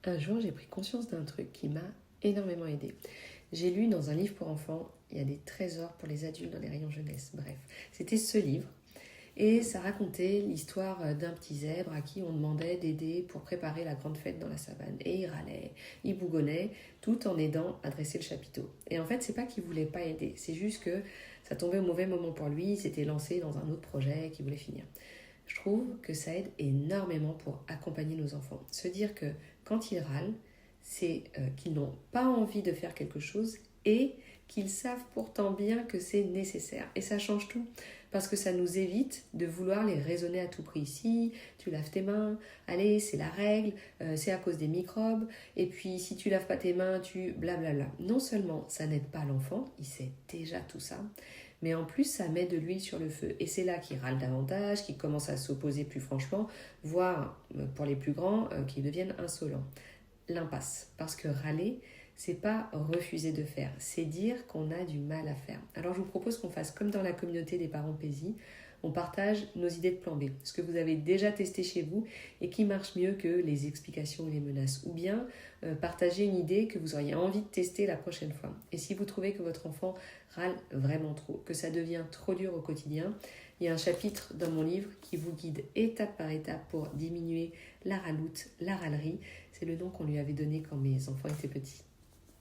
Un jour, j'ai pris conscience d'un truc qui m'a énormément aidée. J'ai lu dans un livre pour enfants, il y a des trésors pour les adultes dans les rayons jeunesse. Bref, c'était ce livre. Et ça racontait l'histoire d'un petit zèbre à qui on demandait d'aider pour préparer la grande fête dans la savane. Et il râlait, il bougonnait, tout en aidant à dresser le chapiteau. Et en fait, c'est pas qu'il voulait pas aider, c'est juste que ça tombait au mauvais moment pour lui, il s'était lancé dans un autre projet qu'il voulait finir. Je trouve que ça aide énormément pour accompagner nos enfants. Se dire que quand ils râlent, c'est qu'ils n'ont pas envie de faire quelque chose et qu'ils savent pourtant bien que c'est nécessaire. Et ça change tout, parce que ça nous évite de vouloir les raisonner à tout prix. Si tu laves tes mains, allez, c'est la règle, c'est à cause des microbes, et puis si tu laves pas tes mains, tu blablabla. Non seulement ça n'aide pas l'enfant, il sait déjà tout ça, mais en plus ça met de l'huile sur le feu. Et c'est là qu'il râle davantage, qu'il commence à s'opposer plus franchement, voire pour les plus grands, qu'ils deviennent insolents. L'impasse, parce que râler, c'est pas refuser de faire, c'est dire qu'on a du mal à faire. Alors je vous propose qu'on fasse comme dans la communauté des parents PESI, on partage nos idées de plan B, ce que vous avez déjà testé chez vous et qui marche mieux que les explications ou les menaces, ou bien partager une idée que vous auriez envie de tester la prochaine fois. Et si vous trouvez que votre enfant râle vraiment trop, que ça devient trop dur au quotidien, il y a un chapitre dans mon livre qui vous guide étape par étape pour diminuer la raloute, la râlerie. C'est le nom qu'on lui avait donné quand mes enfants étaient petits.